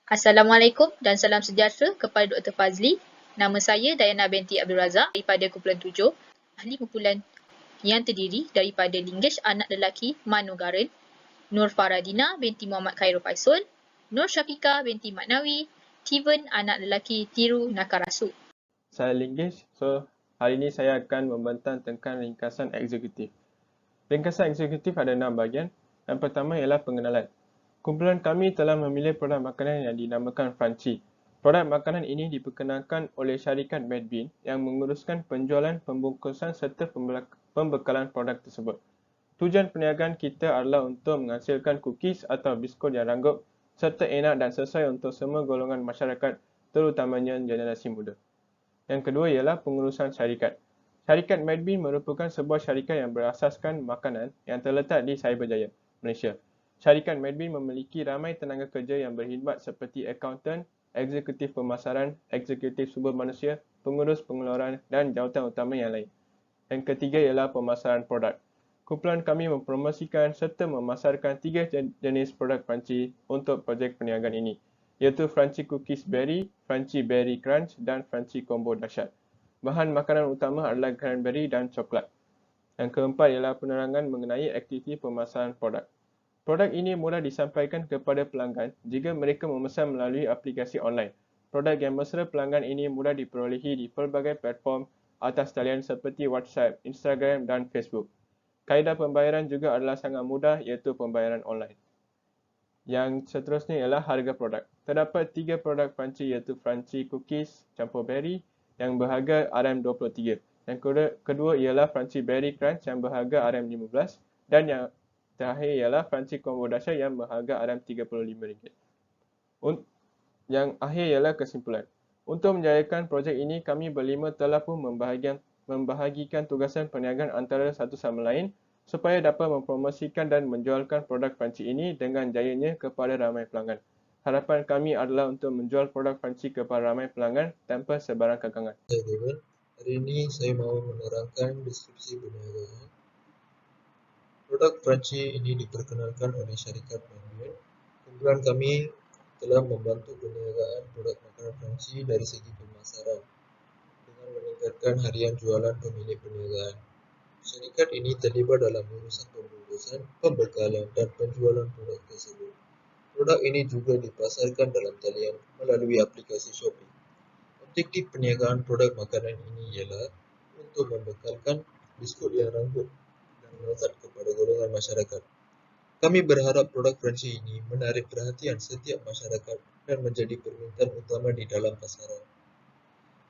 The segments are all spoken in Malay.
Assalamualaikum dan salam sejahtera kepada Dr. Fazli. Nama saya Dayana binti Abdul Razak daripada kumpulan 7, ahli kumpulan yang terdiri daripada Linggesh anak lelaki Mano Garen, Nur Faradina binti Muhammad Khairul Faisul, Nur Syafiqah binti Maknawi, Steven anak lelaki Tiru Nakarasu. Saya Linggesh. Hari ini saya akan membantah tentang ringkasan eksekutif. Ringkasan eksekutif ada 6 bahagian. Yang pertama ialah pengenalan. Kumpulan kami telah memilih produk makanan yang dinamakan Franci. Produk makanan ini diperkenalkan oleh syarikat Medbean yang menguruskan penjualan, pembungkusan serta pembekalan produk tersebut. Tujuan perniagaan kita adalah untuk menghasilkan cookies atau biskut yang ranggup serta enak dan sesuai untuk semua golongan masyarakat, terutamanya generasi muda. Yang kedua ialah pengurusan syarikat. Syarikat Medbean merupakan sebuah syarikat yang berasaskan makanan yang terletak di Cyberjaya, Malaysia. Syarikat Medbean memiliki ramai tenaga kerja yang berkhidmat seperti akauntan, eksekutif pemasaran, eksekutif sumber manusia, pengurus pengeluaran dan jawatan utama yang lain. Yang ketiga ialah pemasaran produk. Kumpulan kami mempromosikan serta memasarkan 3 jenis produk Franci untuk projek perniagaan ini, iaitu Franci Cookies Berry, Franci Berry Crunch dan Franci Combo Dahsyat. Bahan makanan utama adalah cranberry dan coklat. Yang keempat ialah penerangan mengenai aktiviti pemasaran produk. Produk ini mudah disampaikan kepada pelanggan jika mereka memesan melalui aplikasi online. Produk yang mesra pelanggan ini mudah diperolehi di pelbagai platform atas talian seperti WhatsApp, Instagram dan Facebook. Kaedah pembayaran juga adalah sangat mudah, iaitu pembayaran online. Yang seterusnya ialah harga produk. Terdapat 3 produk Franci iaitu Franci Cookies campur berry yang berharga RM23. Yang kedua ialah Franci Berry Crunch yang berharga RM15 dan yang terakhir ialah Franci Combo Dahsyat yang berharga RM35. Yang akhir ialah kesimpulan. Untuk menjayakan projek ini, kami berlima telah pun membahagikan tugasan perniagaan antara satu sama lain supaya dapat mempromosikan dan menjualkan produk Franci ini dengan jayanya kepada ramai pelanggan. Harapan kami adalah untuk menjual produk Franci kepada ramai pelanggan tanpa sebarang kekangan. Saya David. Hari ini saya mahu menerangkan deskripsi perniagaan. Produk Franci ini diperkenalkan oleh syarikat Medbean. Kumpulan kami telah membantu perniagaan produk makanan Franci dari segi pemasaran dengan meningkatkan harian jualan pemilik perniagaan. Syarikat ini terlibat dalam urusan pembungkusan, pembekalan dan penjualan produk tersebut. Produk ini juga dipasarkan dalam talian melalui aplikasi Shopee. Objektif perniagaan produk makanan ini ialah untuk membekalkan biskut yang ranggup dan melekat kepada golongan masyarakat. Kami berharap produk Franci ini menarik perhatian setiap masyarakat dan menjadi permintaan utama di dalam pasaran.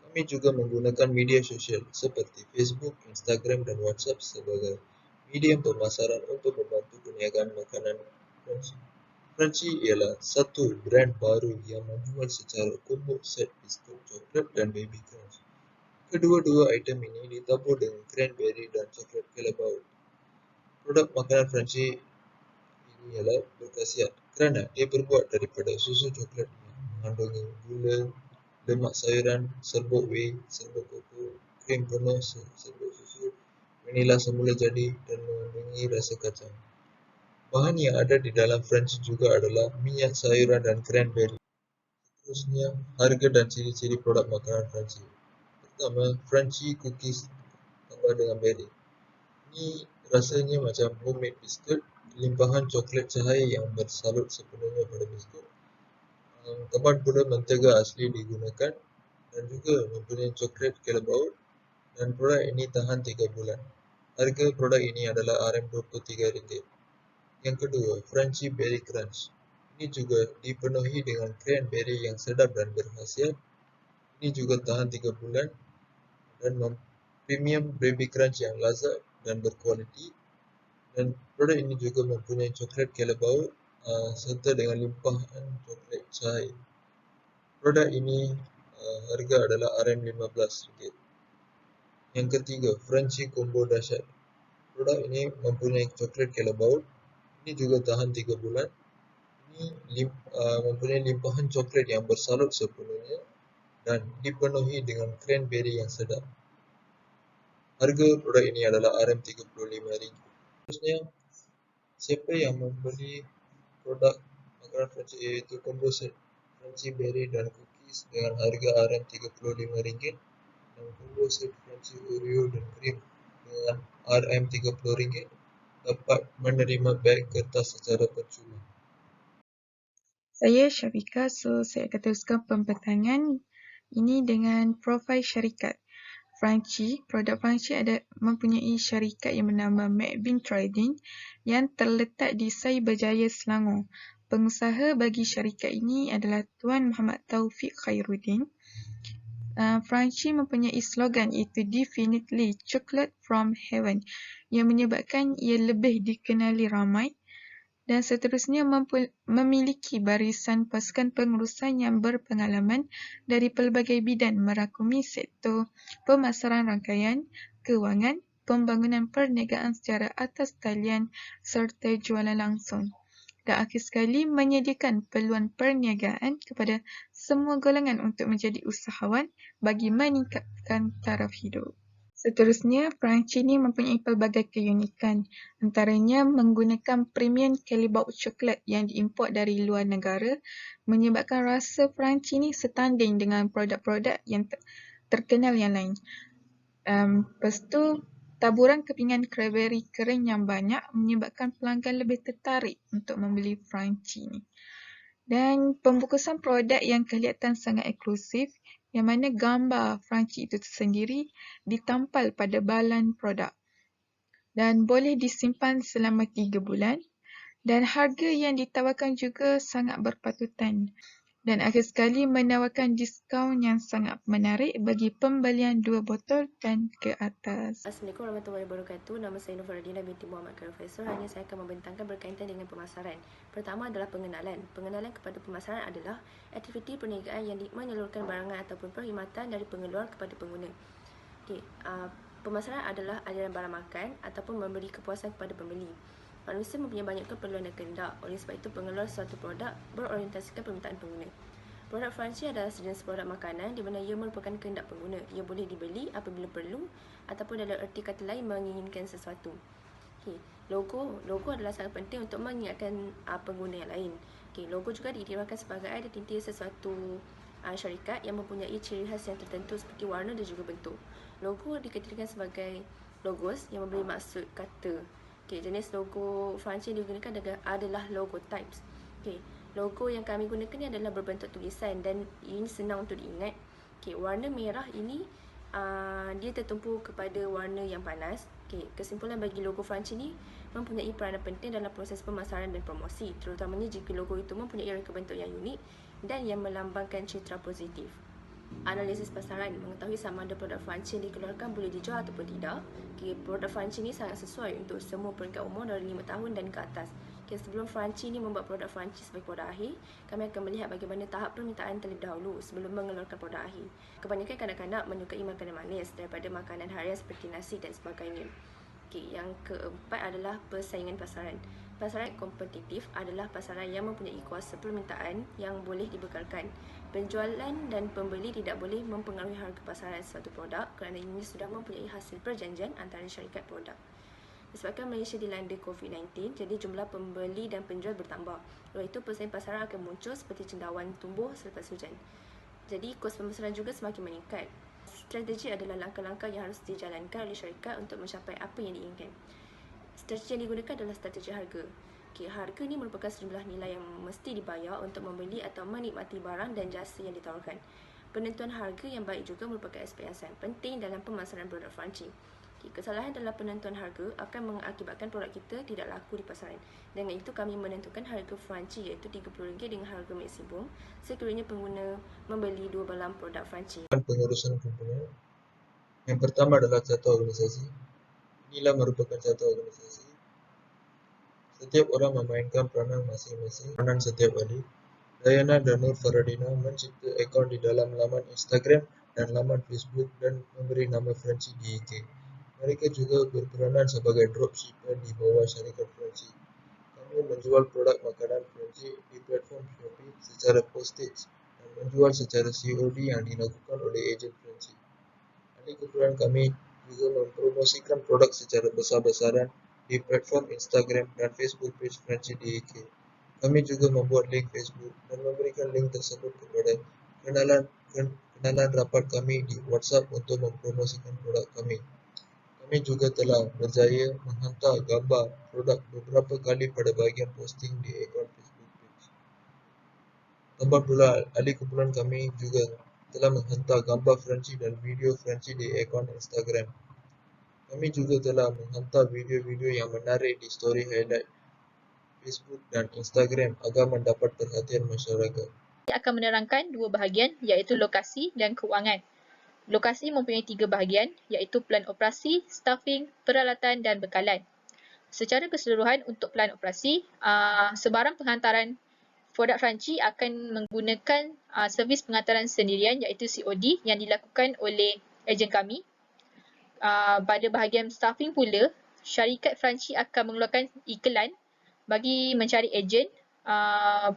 Kami juga menggunakan media sosial seperti Facebook, Instagram, dan WhatsApp sebagai medium pemasaran untuk membantu perniagaan makanan Franci. Franci ialah satu brand baru yang menjual secara combo set biskut coklat dan baby crunch. Kedua-dua item ini ditabur dengan cranberry dan coklat kelabau. Produk makanan Franci ini ialah berkhasiat kerana dia berbuat daripada susu coklat yang mengandungi gula, lemak sayuran, serbuk whey, serbuk koko, krim penuh, serbuk susu, vanila semula jadi dan mengandungi rasa kacang. Bahan yang ada di dalam Franci juga adalah minyak sayuran dan cranberry. Seterusnya, harga dan ciri-ciri produk makanan Franci. Pertama, Franci Cookies tambah dengan berry. Ini rasanya macam homemade biskut, limpahan coklat cahaya yang bersalut sepenuhnya pada biskut. Teman pula mentega asli digunakan dan juga mempunyai coklat kelabau dan produk ini tahan 3 bulan. Harga produk ini adalah RM23. Yang kedua, Franci Berry Crunch. Ini juga dipenuhi dengan cranberry yang sedap dan berkhasiat. Ini juga tahan 3 bulan dan premium baby crunch yang lazat dan berkualiti. Dan produk ini juga mempunyai coklat kelabau serta dengan limpahan coklat cahaya. Produk ini harga adalah RM15. Yang ketiga, Franci Combo Dahsyat. Produk ini mempunyai coklat kelabau. Ini juga tahan 3 bulan. Ini mempunyai limpahan coklat yang bersalut sepenuhnya dan dipenuhi dengan cranberry yang sedap. Harga produk ini adalah RM35. Seterusnya, siapa yang membeli produk makanan Franci iaitu combo set Crunchy Berry dan cookies dengan harga RM35 dan combo set Crunchy Oreo dan krim dengan RM30 dapat menerima beg kertas secara percuma. Saya Syafika, saya akan teruskan pembentangan ini dengan profil syarikat. Produk Franchi mempunyai syarikat yang bernama McBean Trading yang terletak di Cyberjaya, Selangor. Pengusaha bagi syarikat ini adalah Tuan Muhammad Taufik Khairuddin. Franchi mempunyai slogan iaitu Definitely Chocolate from Heaven yang menyebabkan ia lebih dikenali ramai dan seterusnya memiliki barisan pasukan pengurusan yang berpengalaman dari pelbagai bidang merakumi sektor pemasaran rangkaian, kewangan, pembangunan perniagaan secara atas talian serta jualan langsung. Dan akhir sekali menyediakan peluang perniagaan kepada semua golongan untuk menjadi usahawan bagi meningkatkan taraf hidup. Seterusnya, Franchi ini mempunyai pelbagai keunikan, antaranya menggunakan premium Callebaut coklat yang diimport dari luar negara, menyebabkan rasa Franchi ini setanding dengan produk-produk yang terkenal yang lain. Lepas tu, taburan kepingan cranberry kering yang banyak menyebabkan pelanggan lebih tertarik untuk membeli Franchi ini. Dan pembungkusan produk yang kelihatan sangat eksklusif, yang mana gambar Franchi itu sendiri ditampal pada balan produk dan boleh disimpan selama 3 bulan dan harga yang ditawarkan juga sangat berpatutan dan akhir sekali menawarkan diskaun yang sangat menarik bagi pembelian 2 botol dan ke atas. Assalamualaikum warahmatullahi wabarakatuh. Nama saya Nur Faradina binti Muhammad Profesor. Hari ini saya akan membentangkan berkaitan dengan pemasaran. Pertama adalah pengenalan. Pengenalan kepada pemasaran adalah aktiviti perniagaan yang menyalurkan barangan ataupun perkhidmatan dari pengeluar kepada pengguna. Pemasaran adalah aliran barang makan ataupun memberi kepuasan kepada pembeli. Manusia mempunyai banyak keperluan dan kehendak. Oleh sebab itu, pengeluar suatu produk berorientasikan permintaan pengguna. Produk Franchi adalah sejenis produk makanan di mana ia merupakan kehendak pengguna. Ia boleh dibeli apabila perlu ataupun dalam erti kata lain menginginkan sesuatu. Logo adalah sangat penting untuk mengingatkan pengguna yang lain. Logo juga diiktirafkan sebagai identiti sesuatu syarikat yang mempunyai ciri khas yang tertentu seperti warna dan juga bentuk. Logo dikategorikan sebagai logos yang memberi maksud kata. Jenis logo Franchi yang digunakan adalah logo types. Logo yang kami gunakan ni adalah berbentuk tulisan dan ini senang untuk diingat. Warna merah ini dia tertumpu kepada warna yang panas. Kesimpulan bagi logo Franchi ni mempunyai peranan penting dalam proses pemasaran dan promosi, terutamanya jika logo itu mempunyai rangka bentuk yang unik dan yang melambangkan citra positif. Analisis pasaran, mengetahui sama ada produk Franchi yang dikeluarkan boleh dijual ataupun tidak. Produk Franchi ni sangat sesuai untuk semua peringkat umur dari 5 tahun dan ke atas. Sebelum Franchi ni membuat produk Franchi sebagai produk akhir, kami akan melihat bagaimana tahap permintaan terlebih dahulu sebelum mengeluarkan produk akhir. Kebanyakan kanak-kanak menyukai makanan manis daripada makanan harian seperti nasi dan sebagainya. Yang keempat adalah persaingan pasaran. Pasaran kompetitif adalah pasaran yang mempunyai kuasa permintaan yang boleh dibekalkan. Penjualan dan pembeli tidak boleh mempengaruhi harga pasaran suatu produk kerana ini sudah mempunyai hasil perjanjian antara syarikat produk. Disebabkan Malaysia dilanda COVID-19, jadi jumlah pembeli dan penjual bertambah. Oleh itu, persaingan pasaran akan muncul seperti cendawan tumbuh selepas hujan. Jadi, kos pemasaran juga semakin meningkat. Strategi adalah langkah-langkah yang harus dijalankan oleh syarikat untuk mencapai apa yang diinginkan. Strategi yang digunakan adalah strategi harga. Harga ni merupakan sejumlah nilai yang mesti dibayar untuk membeli atau menikmati barang dan jasa yang ditawarkan. Penentuan harga yang baik juga merupakan aspek yang sangat penting dalam pemasaran produk Franchi. Kesalahan dalam penentuan harga akan mengakibatkan produk kita tidak laku di pasaran. Dengan itu, kami menentukan harga Franchi iaitu RM30 dengan harga maksimum sekiranya pengguna membeli 2 balang produk Franchi. Pengurusan kumpulan. Yang pertama adalah tata organisasi. Inilah merupakan tata organisasi. Setiap orang memainkan peranan masing-masing. Peranan setiap ahli. Dayana dan Nur Faradina mencipta akaun di dalam laman Instagram dan laman Facebook dan memberi nama Franchi di IG. Mereka juga berperanan sebagai dropshipper di bawah syarikat Franchi. Kami menjual produk makanan Franchi di platform Shopee secara postage dan menjual secara COD yang dilakukan oleh ejen Franchi. Ahli kumpulan kami juga mempromosikan produk secara besar-besaran di platform Instagram dan Facebook page Franchi di IG. Kami juga membuat link Facebook dan memberikan link tersebut kepada kenalan rapat kami di WhatsApp untuk mempromosikan produk kami. Kami juga telah berjaya menghantar gambar produk beberapa kali pada bahagian posting di akaun Facebook page. Tambah pula, ahli kumpulan kami juga telah menghantar gambar Franci dan video Franci di akaun Instagram. Kami juga telah menghantar video-video yang menarik di story highlight Facebook dan Instagram agar mendapat perhatian masyarakat. Saya akan menerangkan dua bahagian iaitu lokasi dan kewangan. Lokasi mempunyai 3 bahagian iaitu pelan operasi, staffing, peralatan dan bekalan. Secara keseluruhan untuk pelan operasi, sebarang penghantaran produk Franci akan menggunakan servis penghantaran sendirian iaitu COD yang dilakukan oleh ejen kami. Pada bahagian staffing pula, syarikat Franci akan mengeluarkan iklan bagi mencari ejen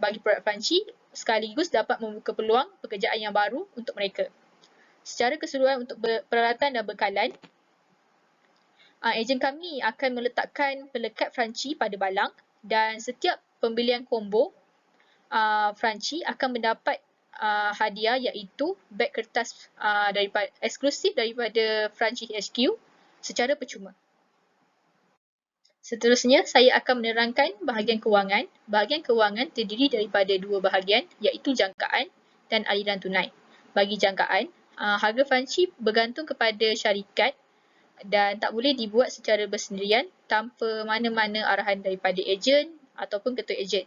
bagi produk Franci sekaligus dapat membuka peluang pekerjaan yang baru untuk mereka. Secara keseluruhan untuk peralatan dan bekalan, ejen kami akan meletakkan pelekat Franci pada balang dan setiap pembelian combo Franci akan mendapat hadiah iaitu beg kertas eksklusif daripada Franci HQ secara percuma. Seterusnya, saya akan menerangkan bahagian kewangan. Bahagian kewangan terdiri daripada 2 bahagian iaitu jangkaan dan aliran tunai. Bagi jangkaan, harga Franci bergantung kepada syarikat dan tak boleh dibuat secara bersendirian tanpa mana-mana arahan daripada ejen ataupun ketua ejen.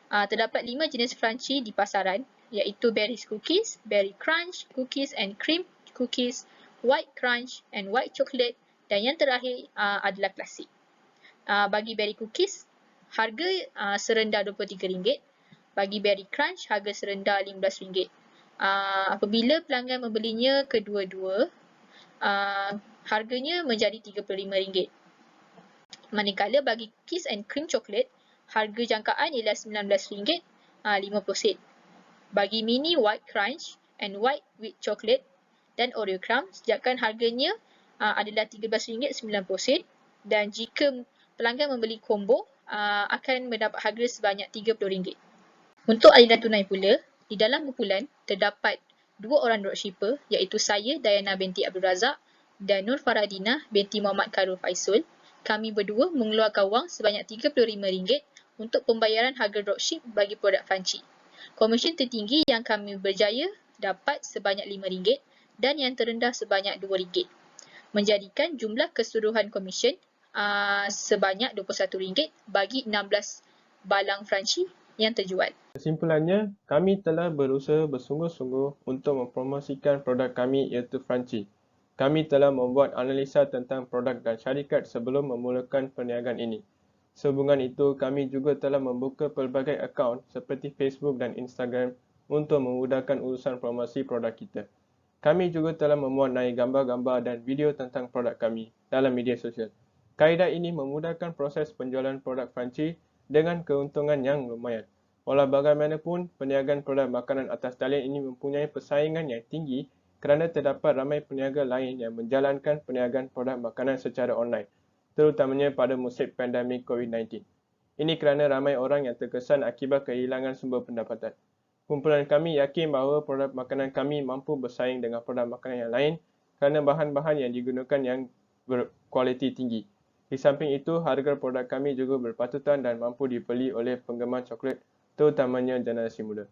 Terdapat 5 jenis Franci di pasaran iaitu Berry Cookies, Berry Crunch, Cookies and Cream Cookies, White Crunch and White Chocolate dan yang terakhir adalah klasik. Bagi Berry Cookies, harga serendah RM23. Bagi Berry Crunch, harga serendah RM15. Apabila pelanggan membelinya kedua-dua, harganya menjadi RM35. Manakala bagi Cookies and Cream Chocolate, harga jangkaan ialah RM19.50. Bagi Mini White Crunch and White Wheat Chocolate dan Oreo Crumbs, jangkaan harganya adalah RM13.90 dan jika pelanggan membeli combo akan mendapat harga sebanyak RM30. Untuk aliran tunai pula, di dalam kumpulan terdapat 2 orang dropshipper iaitu saya, Dayana binti Abdul Razak dan Nur Faradina binti Muhammad Karul Faisul. Kami berdua mengeluarkan wang sebanyak RM35 untuk pembayaran harga dropship bagi produk Franci. Komisen tertinggi yang kami berjaya dapat sebanyak RM5 dan yang terendah sebanyak RM2. Menjadikan jumlah keseluruhan komisen sebanyak RM21 bagi 16 balang Franci yang terjual. Kesimpulannya, kami telah berusaha bersungguh-sungguh untuk mempromosikan produk kami iaitu Franci. Kami telah membuat analisa tentang produk dan syarikat sebelum memulakan perniagaan ini. Sehubungan itu, kami juga telah membuka pelbagai akaun seperti Facebook dan Instagram untuk memudahkan urusan promosi produk kita. Kami juga telah memuat gambar-gambar dan video tentang produk kami dalam media sosial. Kaedah ini memudahkan proses penjualan produk Franci dengan keuntungan yang lumayan. Walau bagaimanapun, perniagaan produk makanan atas talian ini mempunyai persaingan yang tinggi kerana terdapat ramai peniaga lain yang menjalankan perniagaan produk makanan secara online, terutamanya pada musim pandemik COVID-19. Ini kerana ramai orang yang terkesan akibat kehilangan sumber pendapatan. Kumpulan kami yakin bahawa produk makanan kami mampu bersaing dengan produk makanan yang lain kerana bahan-bahan yang digunakan yang berkualiti tinggi. Di samping itu, harga produk kami juga berpatutan dan mampu dibeli oleh penggemar coklat, terutamanya generasi muda.